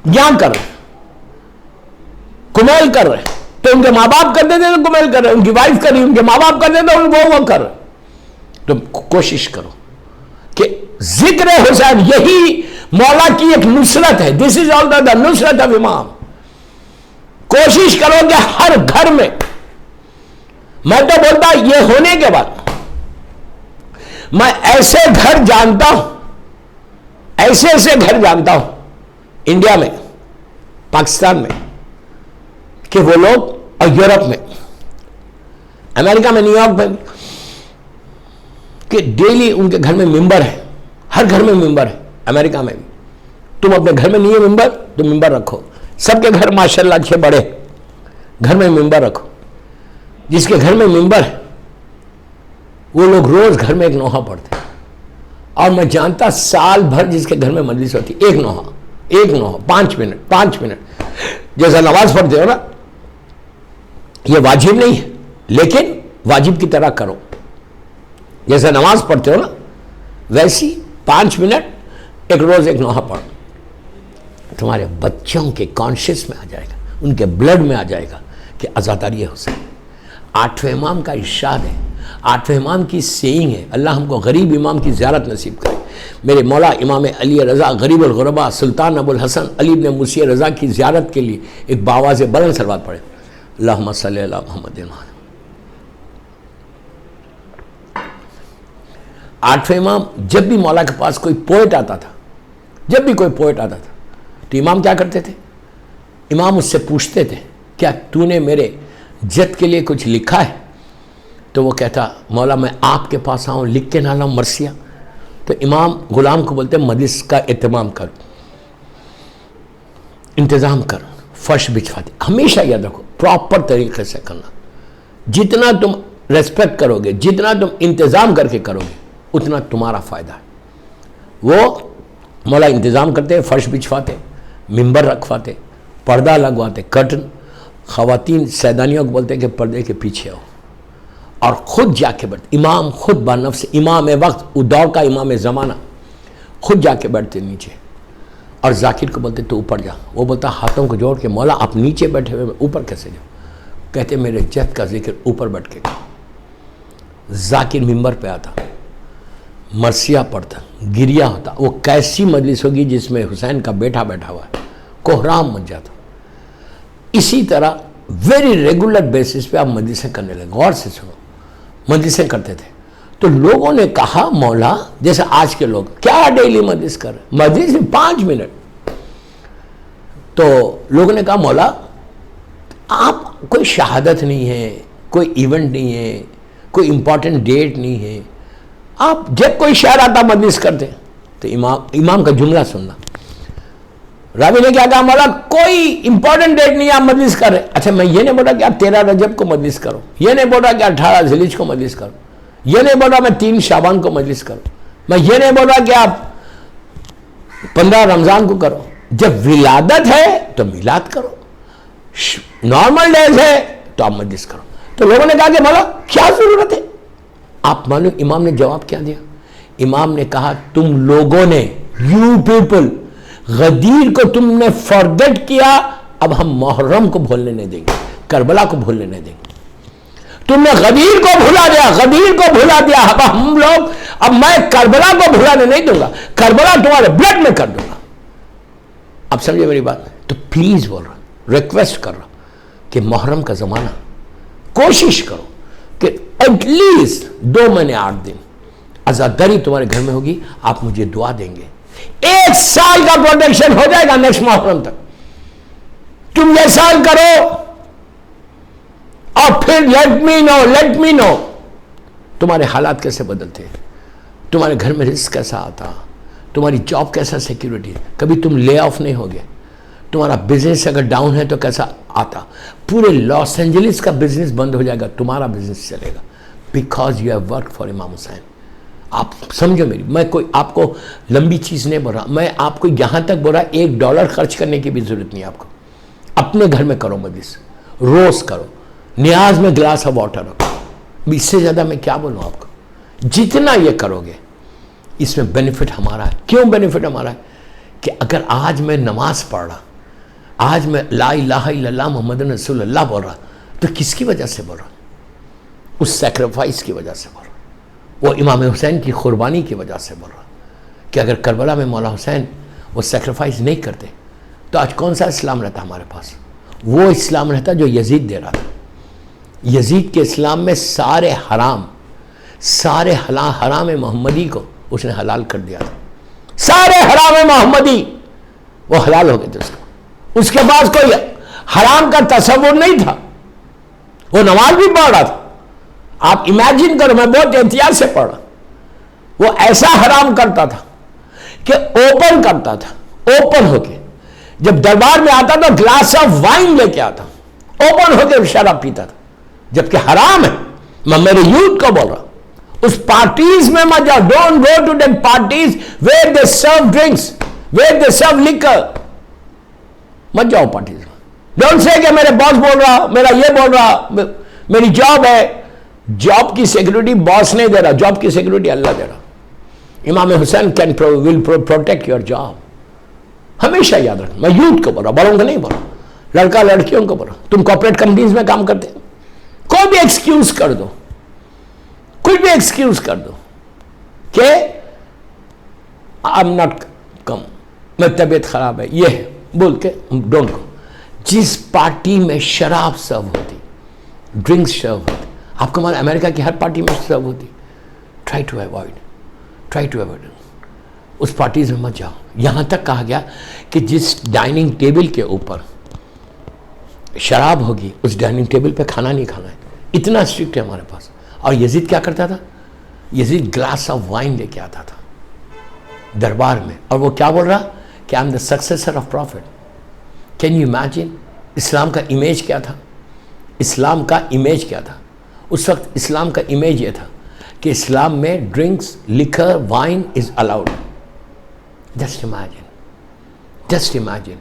Speaker 1: یہاں کر رہے کمیل کر رہے تو ان کے ماں باپ کرتے تھے تو کمیل کر رہے، ان کی وائف کر رہی، ان کے ماں باپ کرتے تھے وہ کر رہے. تو کوشش کرو کہ ذکر حسین یہی مولا کی ایک نصرت ہے. دس از آل دا نصرت آف امام. کوشش کرو کہ ہر گھر میں، میں تو بولتا یہ ہونے کے بعد میں ایسے گھر جانتا ہوں، ایسے گھر جانتا ہوں انڈیا میں، پاکستان میں، کہ وہ لوگ، اور یورپ میں، امریکہ میں، نیو یارک میں، کہ ڈیلی ان کے گھر میں ممبر ہے. ہر گھر میں ممبر ہے. امریکہ میں بھی تم اپنے گھر میں نہیں ہے ممبر تو ممبر رکھو. سب کے گھر ماشاءاللہ اچھے بڑے گھر میں ممبر رکھو. جس کے گھر میں ممبر ہے وہ لوگ روز گھر میں ایک نوحہ پڑھتے ہیں. اور میں جانتا سال بھر جس کے گھر میں مجلس ہوتی، ایک نوحہ 5 منٹ جیسا نماز پڑھتے ہو نا. یہ واجب نہیں ہے لیکن واجب کی طرح کرو. جیسے نماز پڑھتے ہو نا ویسی 5 منٹ ایک روز ایک نوحہ پڑھو. تمہارے بچوں کے کانشیس میں آ جائے گا، ان کے بلڈ میں آ جائے گا کہ عزاداری حسین. 8ویں امام کا ارشاد ہے، 8ویں امام کی سینگ ہے. اللہ ہم کو غریب امام کی زیارت نصیب کرے. میرے مولا امام علی رضا غریب الغربا سلطان ابو الحسن علی بن موسی رضا کی زیارت کے لیے ایک باواز بلند صلوات پڑھے. اللہم صلی علی محمد. 8ویں امام جب بھی مولا کے پاس کوئی پوئٹ آتا تھا، تو امام کیا کرتے تھے؟ امام اس سے پوچھتے تھے کیا تو نے میرے جد کے لیے کچھ لکھا ہے؟ تو وہ کہتا مولا میں آپ کے پاس آؤں لکھ کے نہ لاؤں مرثیہ. تو امام غلام کو بولتے مجلس کا اہتمام کر، انتظام کر، فرش بچھواتے. ہمیشہ یاد رکھو پراپر طریقے سے کرنا. جتنا تم ریسپیکٹ کرو گے، جتنا تم انتظام کر کے کرو گے، اتنا تمہارا فائدہ ہے. وہ مولا انتظام کرتے، فرش بچھواتے، ممبر رکھواتے، پردہ لگواتے، کرٹن. خواتین سیدانیوں کو بولتے کہ پردے کے پیچھے آؤ، اور خود جا کے بیٹھتے. امام خود بنفس، امام وقت، وہ دور کا امام زمانہ، خود جا کے بیٹھتے نیچے. اور ذاکر کو بولتے تو اوپر جا. وہ بولتا ہاتھوں کو جوڑ کے مولا آپ نیچے بیٹھے ہوئے میں اوپر کیسے جاؤں؟ کہتے میرے جد کا ذکر اوپر بیٹھ کے کرو. ذاکر ممبر پہ آتا، مرثیہ پڑھتا، گریا ہوتا. وہ کیسی مجلس ہوگی جس میں حسین کا بیٹا بیٹھا ہوا ہے، کوہرام مچ جاتا. اسی طرح ویری ریگولر بیسس پہ آپ مجلسیں کرنے لگے. غور سے سنو، مجلسیں کرتے تھے. تو لوگوں نے کہا مولا جیسے آج کے لوگ کیا ڈیلی مجلس کر رہے، مجلس میں 5 منٹ. تو لوگوں نے کہا مولا آپ کوئی شہادت نہیں ہے، کوئی ایونٹ نہیں ہے، کوئی امپورٹنٹ ڈیٹ نہیں ہے، آپ جب کوئی شہر آتا مجلس کرتے. تو امام کا جملہ سننا. راوی نے کیا کہا؟ مولا کوئی امپورٹنٹ ڈیٹ نہیں آپ مجلس کر رہے. اچھا میں یہ نہیں بولا کہ آپ 13 رجب کو مجلس کرو, یہ نہیں بولا کہ 18 ذیلحجہ کو مجلس کرو, یہ نہیں بولا میں 3 شعبان کو مجلس کرو, میں یہ نہیں بولا کہ آپ 15 رمضان کو کرو. جب ولادت ہے تو میلاد کرو, نارمل ڈیز ہے تو آپ مجلس کرو. تو لوگوں نے کہا کہ مولا کیا ضرورت ہے؟ آپ معلوم امام نے جواب کیا دیا؟ امام نے کہا تم لوگوں نے, یو پیپل, غدیر کو تم نے فارگیٹ کیا, اب ہم محرم کو بھولنے نہیں دیں گے, کربلا کو بھولنے نہیں دیں گے. تم نے غدیر کو بھلا دیا, غدیر کو بھلا دیا, اب ہم لوگ, اب میں کربلا کو بھلانے نہیں دوں گا, کربلا تمہارے بلڈ میں کر دوں گا. اب سمجھے میری بات؟ تو پلیز بول رہا, ریکویسٹ کر رہا کہ محرم کا زمانہ کوشش کرو کہ ایٹ لیسٹ 2 مہینے 8 دن عزاداری تمہارے گھر میں ہوگی. آپ مجھے دعا دیں گے, 1 سال کا پروٹیکشن ہو جائے گا نیکسٹ محرم تک. تم یہ سال کرو اور پھر لیٹ می نو تمہارے حالات کیسے بدلتے ہیں, تمہارے گھر میں رزق کیسا آتا, تمہاری جاب کیسا سیکیورٹی, کبھی تم لے آف نہیں ہوگے, تمہارا بزنس اگر ڈاؤن ہے تو کیسا آتا, پورے لاس اینجلس کا بزنس بند ہو جائے گا, تمہارا بزنس چلے گا, because you have work for Imam Hussain. آپ سمجھو میری, میں کوئی آپ کو لمبی چیز نہیں بول رہا, میں آپ کو یہاں تک بول رہا $1 خرچ کرنے کی بھی ضرورت نہیں آپ کو. اپنے گھر میں کرو مجلس, روز کرو, نیاز میں گلاس آف واٹر رکھو. اس سے زیادہ میں کیا بولوں آپ کو؟ جتنا یہ کرو گے اس میں بینیفٹ ہمارا ہے. کیوں بینیفٹ ہمارا ہے؟ کہ اگر آج میں نماز پڑھ رہا, آج میں لا الہ الا اللہ محمد رسول اللہ بول رہا, تو کس کی وجہ سے بول رہا؟ اس سیکریفائس کی وجہ سے بول رہا, وہ امام حسین کی قربانی کی وجہ سے بول رہا. کہ اگر کربلا میں مولا حسین وہ سیکریفائس نہیں کرتے تو آج کون سا اسلام رہتا ہمارے پاس؟ وہ اسلام رہتا جو یزید دے رہا تھا. یزید کے اسلام میں سارے حرام محمدی کو اس نے حلال کر دیا تھا. سارے حرام محمدی وہ حلال ہو گئے تھے. اس کے پاس کوئی حرام کا تصور نہیں تھا, وہ نماز بھی پڑھ رہا تھا. آپ امیجن کرو, میں بہت احتیاط سے پڑھ رہا, وہ ایسا حرام کرتا تھا کہ اوپن کرتا تھا, اوپن ہو کے جب دربار میں آتا تو گلاس آف وائن لے کے آتا, اوپن ہو کے شراب پیتا تھا, جبکہ حرام ہے. میں میرے یوتھ کو بول رہا, اس پارٹیز میں مت جاؤ. Don't go to that parties where they serve drinks, where they serve liquor. مت جاؤ پارٹیز میں. ڈونٹ سے کہ میرے باس بول رہا, میرا یہ بول رہا, میری جاب ہے. جاب کی سیکورٹی باس نہیں دے رہا, جاب کی سیکورٹی اللہ دے رہا. امام حسین ول پروٹیکٹ یور جاب. ہمیشہ یاد رکھنا. میں یوتھ کو بول رہا, بڑوں کو نہیں بول رہا, لڑکا لڑکیوں کو بول رہا. تم کارپوریٹ کمپنیز میں کام کرتے, کوئی بھی ایکسکیوز کر دو, کچھ بھی ایکسکیوز کر دو کہ I'm not come, میں طبیعت خراب ہے, یہ بول کے ڈونٹ گو. جس پارٹی میں شراب سرو ہوتی, ڈرنکس سرو ہوتی, آپ کو معلوم امریکہ کی ہر پارٹی میں سرو ہوتی, ٹرائی ٹو اوائڈ اس پارٹیز میں مت جاؤ. یہاں تک کہا گیا کہ جس ڈائننگ ٹیبل کے اوپر شراب ہوگی اس ڈائننگ ٹیبل پہ کھانا نہیں کھانا ہے. اتنا اسٹرکٹ ہے ہمارے پاس. اور یزید کیا کرتا تھا؟ یزید گلاس آف وائن لے کے آتا تھا دربار میں, اور وہ کیا بول رہا کہ I am the successor of prophet. Can you imagine اسلام کا امیج کیا تھا؟ اسلام کا امیج کیا تھا اس وقت؟ اسلام کا امیج یہ تھا کہ اسلام میں ڈرنکس, لیکر, وائن از الاؤڈ. جسٹ امیجن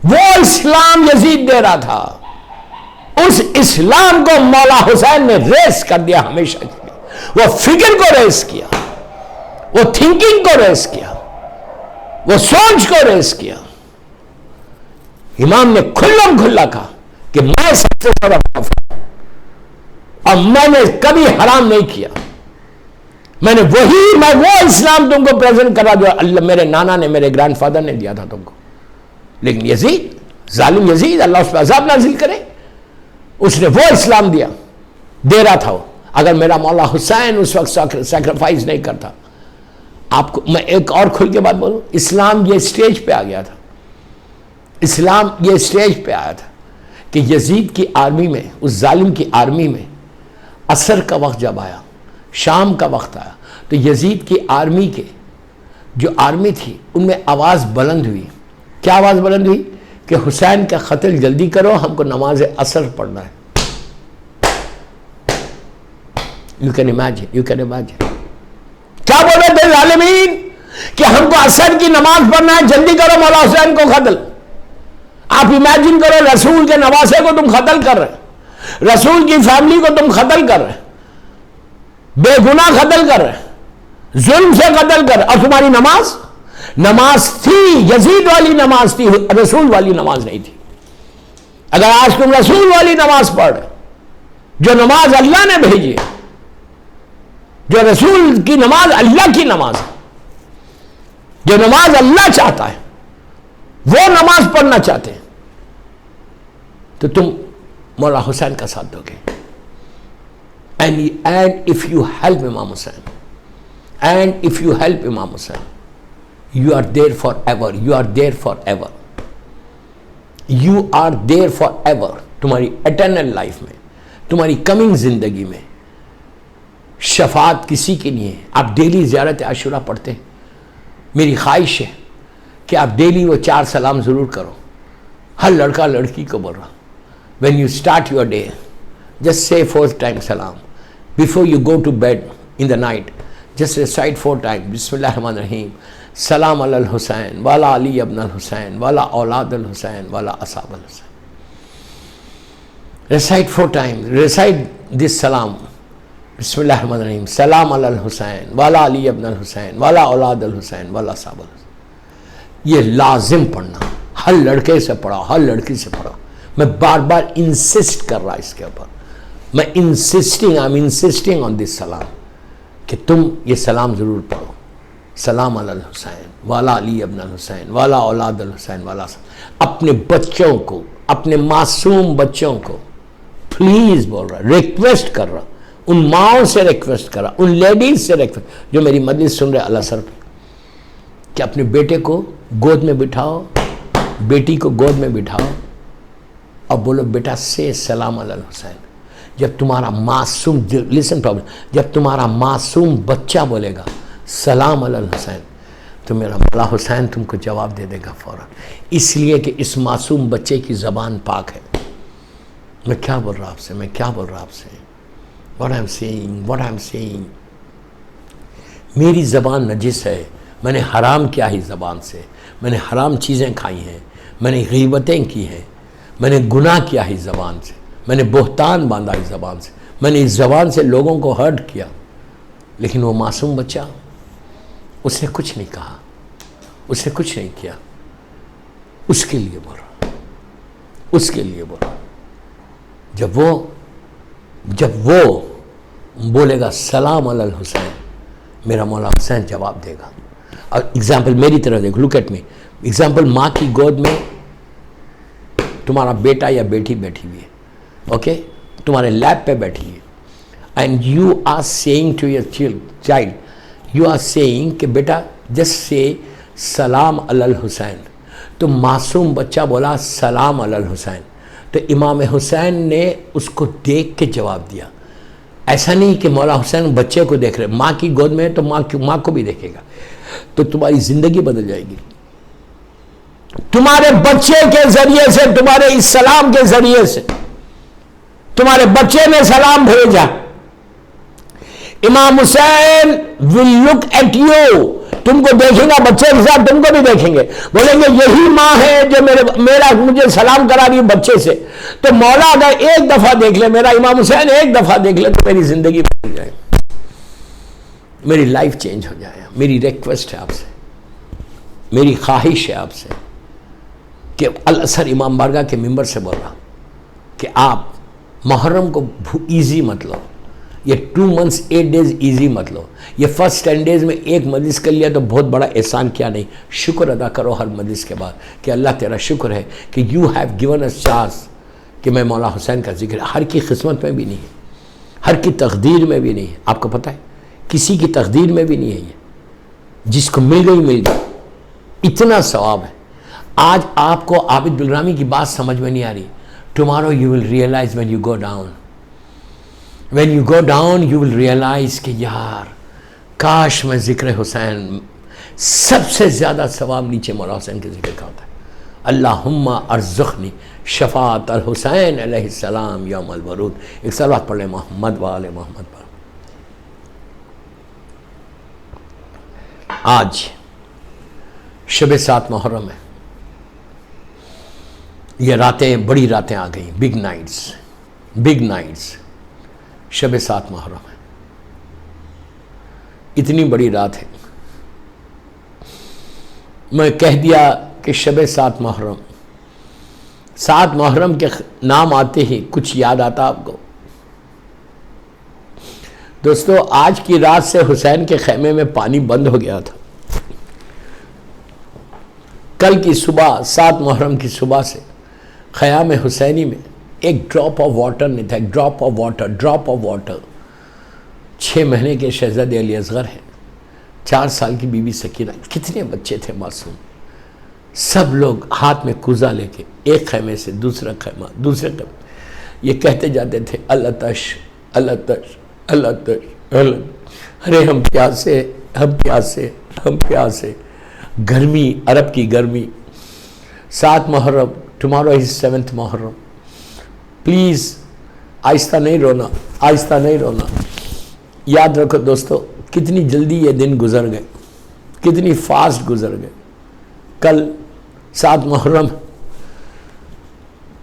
Speaker 1: وہ اسلام یزید دے رہا تھا. اس اسلام کو مولا حسین نے ریس کر دیا ہمیشہ کے لیے. وہ فکر کو ریس کیا, وہ تھنکنگ کو ریس کیا, وہ سوچ کو ریس کیا. امام نے کھلم کھلا کہا کہ میں سب سے بڑا پروفٹ ہوں اور میں نے کبھی حرام نہیں کیا. میں وہ اسلام تم کو پریزنٹ کرا جو اللہ میرے نانا نے, میرے گرینڈ فادر نے دیا تھا تم کو. لیکن یزید, ظالم یزید, اللہ اس پہ عذاب نازل کرے, اس نے وہ اسلام دے رہا تھا. اگر میرا مولا حسین اس وقت سیکریفائز نہیں کرتا. آپ کو میں ایک اور کھل کے بات بولوں, اسلام یہ اسٹیج پہ آ گیا تھا, اسلام یہ اسٹیج پہ آیا تھا کہ یزید کی آرمی میں, اس ظالم کی آرمی میں عصر کا وقت جب آیا, شام کا وقت آیا, تو یزید کی آرمی کے جو آرمی تھی ان میں آواز بلند ہوئی. کیا آواز بلند ہوئی؟ کہ حسین کا قتل جلدی کرو، ہم کو نماز عصر پڑھنا ہے. You can imagine. کیا بول رہے تھے ظالمین؟ کہ ہم کو عصر کی نماز پڑھنا ہے، جلدی کرو مولا حسین کو قتل. آپ امیجن کرو، رسول کے نواسے کو تم قتل کر رہے، رسول کی فیملی کو تم قتل کر رہے، بے گناہ قتل کر رہے، ظلم سے قتل کر رہے، اور تمہاری نماز تھی، یزید والی نماز تھی، رسول والی نماز نہیں تھی. اگر آج تم رسول والی نماز پڑھ رہے، جو نماز اللہ نے بھیجی ہے، جو رسول کی نماز اللہ کی نماز ہے، جو نماز اللہ چاہتا ہے وہ نماز پڑھنا چاہتے ہیں، تو تم مولا حسین کا ساتھ دو گے. And if you help Imam Hussain, you are there forever. تمہاری eternal life میں، تمہاری coming زندگی میں شفاعت کسی کی نہیں ہے. آپ ڈیلی زیارت عاشورہ پڑھتے ہیں، میری خواہش ہے کہ آپ ڈیلی وہ 4 سلام ضرور کرو. ہر لڑکا لڑکی کو بول رہا، when you start your day, just say 4 times salam. Before you go to bed in the night, just recite 4 times, Bismillah ar-Rahman ar-Rahim, Salam ala al-Husayn, wala Ali ibn al-Husayn, wala awlad al-Husayn, wala ashab al-Husayn. Recite 4 times, recite this salam, Bismillah ar-Rahman ar-Rahim, Salam ala al-Husayn, wala Ali ibn al-Husayn, wala awlad al-Husayn, wala ashab al-Husayn. یہ لازم پڑھنا، ہر لڑکے سے پڑھا، ہر لڑکی سے پڑھا. میں بار بار انسسٹ کر رہا اس کے اوپر، میں I'm insisting on this سلام، کہ تم یہ سلام ضرور پڑھو. سلام علی الحسین والا علی ابن الحسین والا اولاد الحسین والا. اپنے بچوں کو، اپنے معصوم بچوں کو پلیز بول رہا، ریکویسٹ کر رہا، ان ماؤں سے ریکویسٹ کر رہا، ان لیڈیز سے ریکویسٹ جو میری مجلس سن رہے الاسر پہ، کہ اپنے بیٹے کو گود میں بٹھاؤ، بیٹی کو گود میں بٹھاؤ اور بولو بیٹا سے سلام علی الحسین. جب تمہارا معصوم، لسن پرابلم، جب تمہارا معصوم بچہ بولے گا سلام علی الحسین، تو میرا مولا حسین تم کو جواب دے دے گا فوراً، اس لیے کہ اس معصوم بچے کی زبان پاک ہے. میں کیا بول رہا آپ سے، what I'm saying. میری زبان نجس ہے، میں نے حرام کیا ہی زبان سے، میں نے حرام چیزیں کھائی ہیں، میں نے غیبتیں کی ہیں، میں نے گناہ کیا ہی زبان سے، میں نے بہتان باندھا اس زبان سے، میں نے اس زبان سے لوگوں کو ہرٹ کیا. لیکن وہ معصوم بچہ، اس نے کچھ نہیں کہا، اس نے کچھ نہیں کیا. اس کے لیے بول رہا، جب وہ بولے گا سلام علی الحسین، میرا مولا حسین جواب دے گا. اور اگزامپل میری طرح دیکھو، لک ایٹ می. اگزامپل، ماں کی گود میں تمہارا بیٹا یا بیٹی بیٹھی ہوئی ہے، اوکے، تمہارے لیپ پہ بیٹھی ہے، and you are saying to your child, you are saying کہ بیٹا جسٹ سے سلام علی الحسین. تو معصوم بچہ بولا سلام علی الحسین، تو امام حسین نے اس کو دیکھ کے جواب دیا. ایسا نہیں کہ مولا حسین بچے کو دیکھ رہے، ماں کی گود میں تو ماں کو بھی دیکھے گا. تو تمہاری زندگی بدل جائے گی. تمہارے بچے کے ذریعے سے، تمہارے اس سلام کے ذریعے سے، تمہارے بچے نے سلام بھیجا. امام حسین will look at you، تم کو دیکھیں گا، بچے کے ساتھ تم کو بھی دیکھیں گے، بولیں گے یہی ماں ہے جو مجھے سلام کرا رہی بچے سے. تو مولا اگر ایک دفعہ دیکھ لے، میرا امام حسین ایک دفعہ دیکھ لے، تو میری زندگی بدل جائے، میری لائف چینج ہو جائے. میری ریکویسٹ ہے آپ سے، میری خواہش ہے آپ سے، کہ الاسر امام بارگاہ کے ممبر سے بول رہا کہ آپ محرم کو ایزی مت لو، یہ 2 months 8 days ایزی مت لو. یہ فرسٹ 10 days میں ایک مجلس کر لیا تو بہت بڑا احسان کیا نہیں. شکر ادا کرو ہر مجلس کے بعد کہ اللہ تیرا شکر ہے کہ you have given us chance کہ میں مولا حسین کا ذکر. ہر کی قسمت میں بھی نہیں ہے، ہر کی تقدیر میں بھی نہیں ہے. آپ کو پتہ ہے کسی کی تقدیر میں بھی نہیں ہے. یہ جس کو مل گئی، اتنا ثواب ہے. آج آپ کو عابد بالرامی کی بات سمجھ میں نہیں آ رہی. Tomorrow you will realize when you go down. When you go down you will realize کہ یار کاش میں ذکر حسین سب سے زیادہ ثواب نیچے مولا حسین کے ذکر کا ہوتا ہے. اللہم ارزقنی شفاعت الحسین علیہ السلام یوم الورود. ایک صلوات پڑھ لیں محمد و آل محمد پر. آج شب 7 محرم ہے. یہ راتیں بڑی راتیں آ گئیں، بگ نائٹس. شب 7 محرم ہے، اتنی بڑی رات ہے. میں کہہ دیا کہ شب 7 محرم. 7 محرم کے نام آتے ہی کچھ یاد آتا آپ کو؟ دوستو آج کی رات سے حسین کے خیمے میں پانی بند ہو گیا تھا. کل کی صبح 7 محرم کی صبح سے خیام حسینی میں ایک ڈراپ آف واٹر نہیں تھا. ایک ڈراپ آف واٹر. 6 مہینے کے شہزادے علی اصغر ہیں، 4 سال کی بی بی سکینہ، کتنے بچے تھے معصوم. سب لوگ ہاتھ میں کوزہ لے کے ایک خیمے سے دوسرے خیمہ یہ کہتے جاتے تھے العطش العطش العطش. ارے ہم پیاسے. گرمی، عرب کی گرمی. 7 محرم، ٹمارو از 7 محرم. پلیز آہستہ نہیں رونا. یاد رکھو دوستو کتنی جلدی یہ دن گزر گئے، کتنی فاسٹ گزر گئے. کل 7 محرم،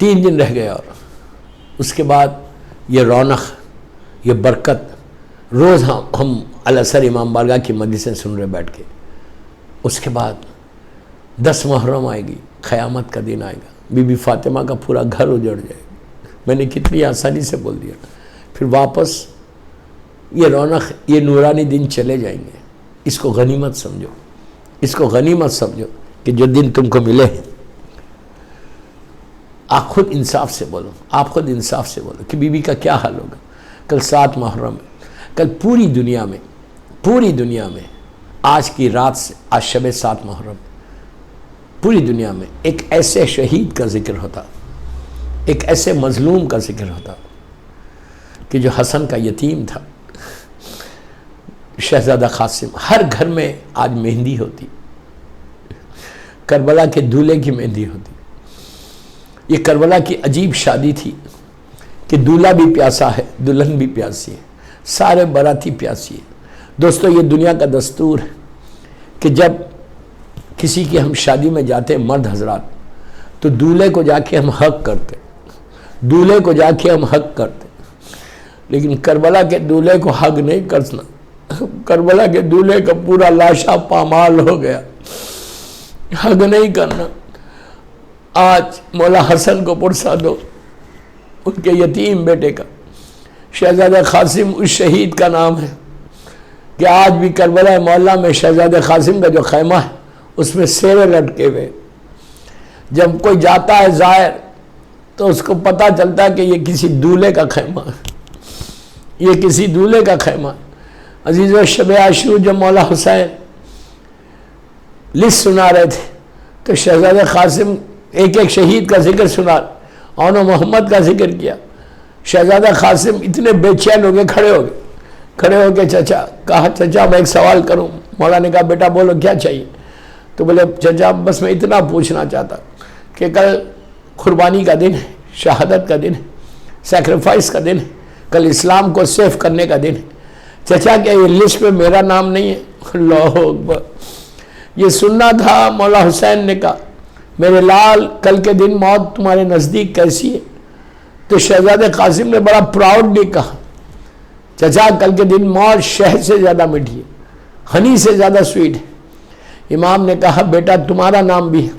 Speaker 1: 3 دن رہ گئے، اور اس کے بعد یہ رونق، یہ برکت. روز ہم الاثر امام بارگاہ کی مجلسیں سن رہے بیٹھ کے. اس کے بعد 10 محرم آئے گی، قیامت کا دن آئے گا. بی بی فاطمہ کا پورا گھر اجڑ جائے گا. میں نے کتنی آسانی سے بول دیا. پھر واپس یہ رونق، یہ نورانی دن چلے جائیں گے. اس کو غنیمت سمجھو کہ جو دن تم کو ملے ہیں. آپ خود انصاف سے بولو کہ بی بی کا کیا حال ہوگا. کل 7 محرم ہے. کل پوری دنیا میں آج کی رات سے، آج شب 7 محرم، پوری دنیا میں ایک ایسے شہید کا ذکر ہوتا، ایک ایسے مظلوم کا ذکر ہوتا کہ جو حسن کا یتیم تھا، شہزادہ قاسم. ہر گھر میں آج مہندی ہوتی، کربلا کے دولہے کی مہندی ہوتی. یہ کربلا کی عجیب شادی تھی کہ دولہا بھی پیاسا ہے، دلہن بھی پیاسی ہے، سارے باراتی پیاسی ہے. دوستو یہ دنیا کا دستور ہے کہ جب کسی کی ہم شادی میں جاتے مرد حضرات تو دولہے کو جا کے ہم حق کرتے، لیکن کربلا کے دولہے کو حق نہیں کرنا. کربلا کے دولہے کا پورا لاشا پامال ہو گیا، حق نہیں کرنا. آج مولا حسن کو پرسا دو، ان کے یتیم بیٹے کا. شہزادہ قاسم اس شہید کا نام ہے کہ آج بھی کربلا مولا میں شہزادہ قاسم کا جو خیمہ ہے اس میں سیرے لٹکے ہوئے. جب کوئی جاتا ہے زائر تو اس کو پتہ چلتا ہے کہ یہ کسی دولہے کا خیمہ ہے. عزیزو شب عاشور جب مولا حسین لسٹ سنا رہے تھے تو شہزادہ قاسم ایک شہید کا ذکر سنا، اور محمد کا ذکر کیا. شہزادہ قاسم اتنے بے چین ہو گئے، کھڑے ہو کے چچا میں ایک سوال کروں. مولا نے کہا بیٹا بولو کیا چاہیے. تو بولے چچا بس میں اتنا پوچھنا چاہتا کہ کل قربانی کا دن ہے، شہادت کا دن ہے، سیکریفائس کا دن ہے، کل اسلام کو سیف کرنے کا دن ہے. چچا کیا یہ لسٹ میں میرا نام نہیں ہے؟ اللہ اکبر. یہ سننا تھا. مولا حسین نے کہا میرے لال کل کے دن موت تمہارے نزدیک کیسی ہے؟ تو شہزادہ قاسم نے بڑا پراؤڈلی کہا چچا کل کے دن موت شہد سے زیادہ میٹھی ہے، ہنی سے زیادہ سویٹ ہے. امام نے کہا بیٹا تمہارا نام بھی ہے،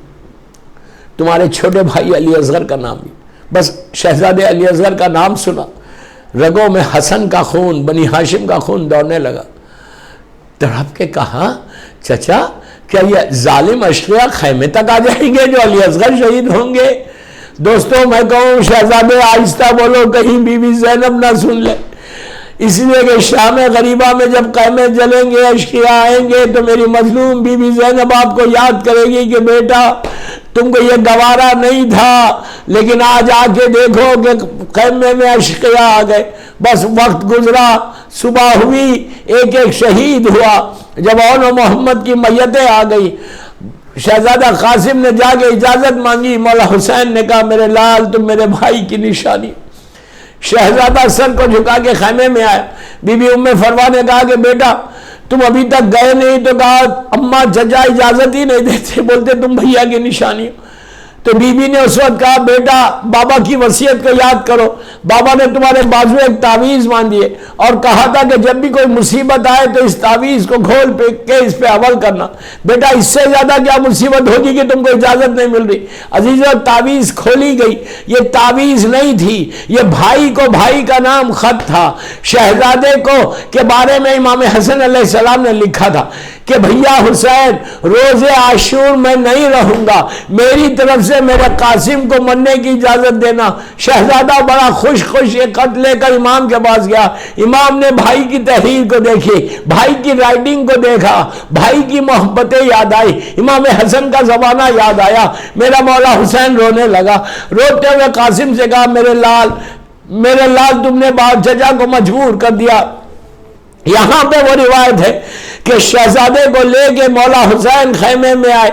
Speaker 1: تمہارے چھوٹے بھائی علی اصغر کا نام بھی. بس شہزادے علی اصغر کا نام سنا، رگوں میں حسن کا خون، بنی ہاشم کا خون دوڑنے لگا. تڑپ کے کہا چچا کیا یہ ظالم اشقیاء خیمے تک آ جائیں گے جو علی اصغر شہید ہوں گے؟ دوستوں میں کہوں شہزادے آہستہ بولو کہیں بی بی زینب نہ سن لے، اس لیے کہ شام غریبہ میں جب خیمے جلیں گے اشقیاء آئیں گے تو میری مظلوم بی بی زینب آپ کو یاد کرے گی کہ بیٹا تم کو یہ گوارا نہیں تھا، لیکن آج آ کے دیکھو کہ خیمے میں اشقیاء آ گئے، بس وقت گزرا، صبح ہوئی، ایک ایک شہید ہوا، جب اون و محمد کی میتیں آ گئی، شہزادہ قاسم نے جا کے اجازت مانگی، مولا حسین نے کہا میرے لال تم میرے بھائی کی نشانی۔ شہزادہ سر کو جھکا کے خیمے میں آیا، بی بی ام فروا نے کہا کہ بیٹا تم ابھی تک گئے نہیں، تو کہا اماں چچا اجازت ہی نہیں دیتے، بولتے تم بھیا کی نشانی ہو۔ تو بی بی نے اس وقت کہا بیٹا بابا کی وصیت کو یاد کرو، بابا نے تمہارے بازو ایک تعویذ باندھی ہے اور کہا تھا کہ جب بھی کوئی مصیبت آئے تو اس تعویذ کو کھول کے اس پہ عمل کرنا۔ بیٹا اس سے زیادہ کیا مصیبت ہوگی کہ تم کو اجازت نہیں مل رہی؟ عزیزو تعویذ کھولی گئی، یہ تعویذ نہیں تھی، یہ بھائی کو بھائی کا نام خط تھا، شہزادے کو کے بارے میں امام حسن علیہ السلام نے لکھا تھا کہ بھیا حسین روز عاشور میں نہیں رہوں گا، میری طرف سے میرے قاسم کو مرنے کی اجازت دینا۔ شہزادہ بڑا خوش یہ خط لے کر امام کے پاس گیا، امام نے بھائی کی تحریر کو دیکھی، بھائی کی رائٹنگ کو دیکھا، بھائی کی محبتیں یاد آئی، امام حسن کا زمانہ یاد آیا، میرا مولا حسین رونے لگا، روتے ہوئے قاسم سے کہا میرے لال تم نے چچا کو مجبور کر دیا۔ یہاں پہ وہ روایت ہے کہ شہزادے کو لے کے مولا حسین خیمے میں آئے،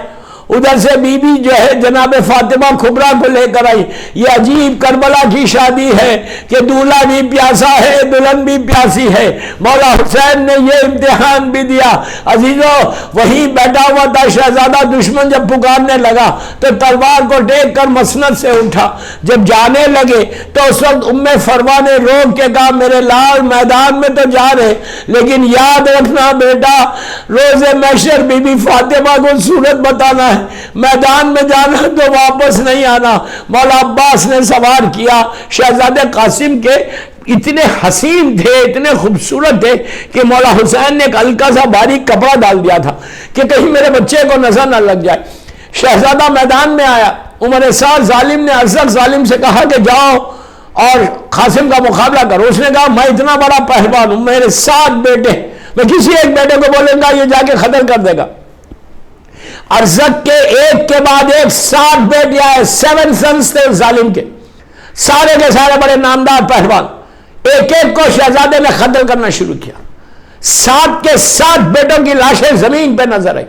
Speaker 1: ادھر سے بی بی جو ہے جناب فاطمہ کبریٰ کو لے کر آئی۔ یہ عجیب کربلا کی شادی ہے کہ دولہا بھی پیاسا ہے دلہن بھی پیاسی ہے، مولا حسین نے یہ امتحان بھی دیا۔ عزیزو وہیں بیٹھا ہوا تھا شہزادہ، دشمن جب پکارنے لگا تو تلوار کو ٹیک کر مسند سے اٹھا، جب جانے لگے تو اس وقت ام فروا نے روک کے کہا میرے لال میدان میں تو جا رہے لیکن یاد رکھنا بیٹا روز محشر بی بی فاطمہ کو صورت بتانا ہے، میدان میں جانا تو واپس نہیں آنا۔ مولا عباس نے سوار کیا، شہزادے قاسم کے اتنے حسین تھے اتنے خوبصورت تھے کہ مولا حسین نے ایک ہلکا سا باریک کپڑا ڈال دیا تھا کہ کہیں میرے بچے کو نظر نہ لگ جائے۔ شہزادہ میدان میں آیا، عمر سعد ظالم نے ارزق ظالم سے کہا کہ جاؤ اور قاسم کا مقابلہ کرو۔ اس نے کہا میں اتنا بڑا پہلوان ہوں، میرے 7 بیٹے، میں کسی ایک بیٹے کو بولوں گا یہ جا کے قتل کر دے گا۔ ارزق کے ایک کے بعد ایک 7 بیٹیاں ہیں، 7 سنس تھے ظالم کے سارے بڑے نامدار پہلوان، ایک ایک کو شہزادے نے قتل کرنا شروع کیا۔ 7 کے 7 بیٹوں کی لاشیں زمین پہ نظر آئی،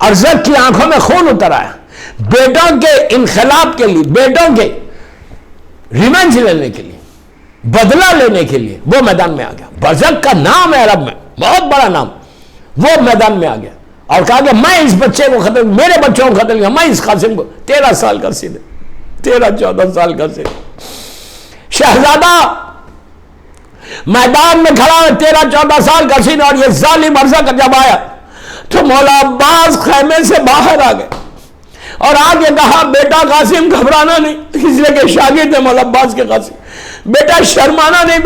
Speaker 1: ارزق کی آنکھوں میں خون اتر آیا، بیٹوں کے انقلاب کے لیے، بیٹوں کے ریونج لینے کے لیے، بدلہ لینے کے لیے وہ میدان میں آ گیا۔ برزق کا نام ہے عرب میں بہت بڑا نام، وہ میدان میں آ گیا اور کہا کہ میں اس بچے کو قتل، میرے بچوں کو قتل کیا، میں اس قاسم کو 13 سال کا سن، 13-14 سال کا سن۔ شہزادہ میدان میں کھڑا ہے 13-14 سال کا سن، اور یہ ظالم ارزق جب آیا تو مولا عباس خیمے سے باہر آ گئے اور آگے کہا بیٹا قاسم گھبرانا نہیں، اس لیے کہ شاگرد ہے مولا عباس کے قاسم، بیٹا شرمانا نہیں،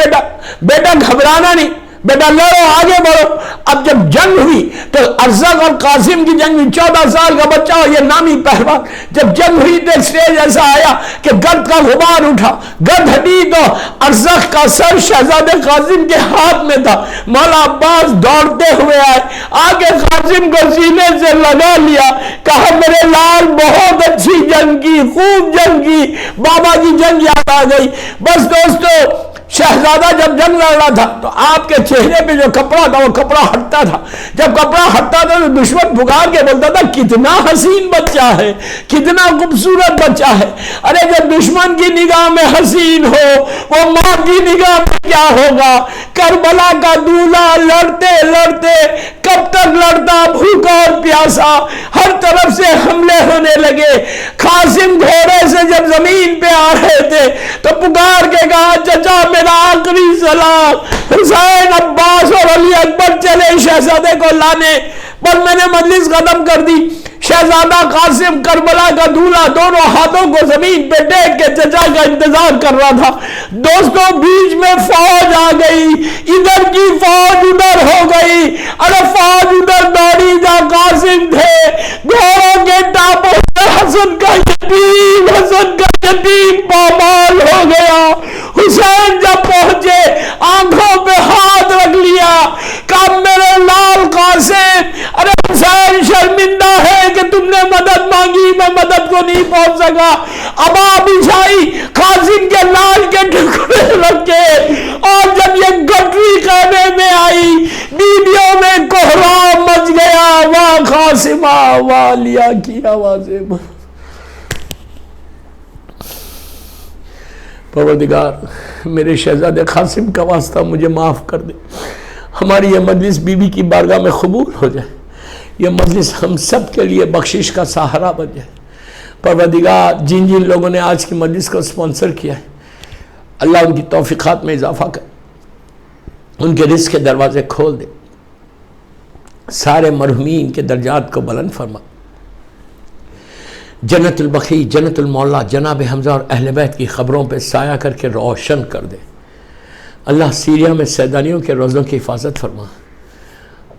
Speaker 1: بیٹا گھبرانا نہیں، بیٹا لڑو آگے بڑھو۔ اب جب جنگ ہوئی تو ارزق اور قاسم کی جنگ ہوئی، 14 سال کا بچہ اور یہ نامی پہلوان، جب جنگ ہوئی تو ایک سٹیج ایسا آیا کہ گرد کا غبار اٹھا، گرد ہٹی تو ارزق کا سر شہزادے قاسم کے ہاتھ میں تھا۔ مولا عباس دوڑتے ہوئے آئے، آگے قاسم کو سینے سے لگا لیا، کہا میرے لال بہت اچھی جنگ کی، خوب جنگ کی، بابا کی جنگ یاد آ گئی۔ بس دوستو شہزادہ جب جنگ لڑ رہا تھا تو آپ کے چہرے پہ جو کپڑا تھا وہ کپڑا ہٹتا تھا، جب کپڑا ہٹتا تھا تو دشمن پکار کے بولتا تھا کتنا حسین بچہ ہے، کتنا خوبصورت بچہ ہے۔ ارے جب دشمن کی نگاہ میں حسین ہو وہ ماں کی نگاہ میں کیا ہوگا؟ کربلا کا دولہا لڑتے لڑتے کب تک لڑتا، بھوکا اور پیاسا، ہر طرف سے حملے ہونے لگے۔ قاسم گھوڑے سے جب زمین پہ آ رہے تھے تو پکار کے کہا چچا میرا آخری سلام، حسین عباس اور علی اکبر چلے شہزادے کو لانے، پر میں نے مجلس ختم کر دی۔ شہزادہ قاسم کربلا کا دولہا دونوں ہاتھوں کو زمین پہ ٹیک کے چچا کا انتظار کر رہا تھا۔ دوستوں بیچ میں فوج آ گئی، ادھر کی فوج ادھر ہو گئی، ارے فوج ادھر دوڑی جا قاسم تھے گھوڑوں کے ٹاپوں پر، حسن کا یتیم پامال ہو گیا۔ حسین جب پہنچے آنکھوں پہ ہاتھ رکھ لیا، کہا میرے لال قاسم، ارے حسین شرمندہ ہے کہ تم نے مدد مانگی، میں مدد کو نہیں نہیں پہنچ سکا، ابا بچھائی، قاسم کے لال کے ٹکڑے رکھے، اور جب یہ گٹری خانے میں آئی، بیویوں میں کوہرام مچ گیا، واہ قاسمہ واہ لیا کی آوازیں۔ پروردگار میرے شہزادے قاسم کا واسطہ مجھے معاف کر دے، ہماری یہ مجلس بی بی کی بارگاہ میں قبول ہو جائے، یہ مجلس ہم سب کے لیے بخشش کا سہارا بن جائے۔ پروردگار جن جن لوگوں نے آج کی مجلس کو سپانسر کیا ہے، اللہ ان کی توفیقات میں اضافہ کر، ان کے رزق کے دروازے کھول دے، سارے مرحومین کے درجات کو بلند فرما، جنت البقیع، جنت المولا جناب حمزہ اور اہل بیت کی خبروں پہ سایہ کر کے روشن کر دے۔ اللہ سیریا میں سیدانیوں کے روزوں کی حفاظت فرما،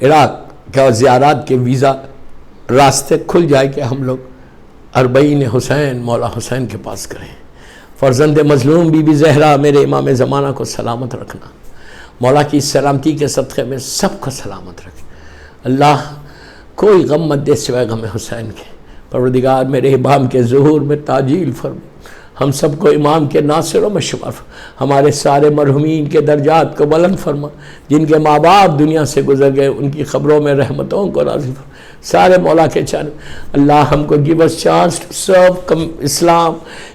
Speaker 1: عراق کے زیارات کے ویزا راستے کھل جائے کہ ہم لوگ اربعین حسین مولا حسین کے پاس کریں۔ فرزند مظلوم بی بی زہرا میرے امام زمانہ کو سلامت رکھنا، مولا کی سلامتی کے صدقے میں سب کو سلامت رکھے۔ اللہ کوئی غم مت دے سوائے غم حسین کے۔ پروردگار میرے امام کے ظہور میں تعجیل فرما، ہم سب کو امام کے ناصروں میں شمار فرما، ہمارے سارے مرحومین کے درجات کو بلند فرما، جن کے ماں باپ دنیا سے گزر گئے ان کی خبروں میں رحمتوں کو نازل فرما، سارے مولا کے چاہنے۔ اللہ ہم کو give us chance to serve Islam,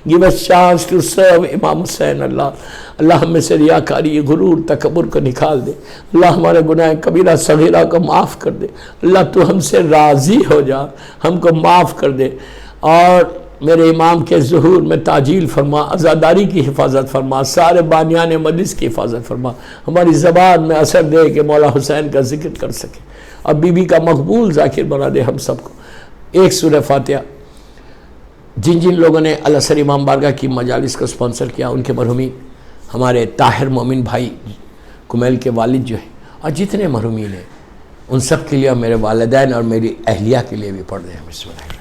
Speaker 1: give us chance to serve امام حسین۔ اللہ ہم میں سے ریاکاری، غرور، تکبر کو نکال دے، اللہ ہمارے گناہ کبیرہ صغیرہ کو معاف کر دے، اللہ تو ہم سے راضی ہو جا، ہم کو معاف کر دے، اور میرے امام کے ظہور میں تعجیل فرما، عزاداری کی حفاظت فرما، سارے بانیان مجلس کی حفاظت فرما، ہماری زبان میں اثر دے کہ مولا حسین کا ذکر کر سکے، اور بی بی کا مقبول ذاکر بنا دے ہم سب کو۔ ایک سورہ فاتحہ۔ جن جن لوگوں نے الاسر امام بارگاہ کی مجالس کو سپانسر کیا، ان کے مرحومین، ہمارے طاہر مومن بھائی کمیل کے والد جو ہیں، اور جتنے مرحومین ہیں ان سب کے لیے، میرے والدین اور میری اہلیہ کے لیے بھی پڑھ دیں۔ بسم اللہ۔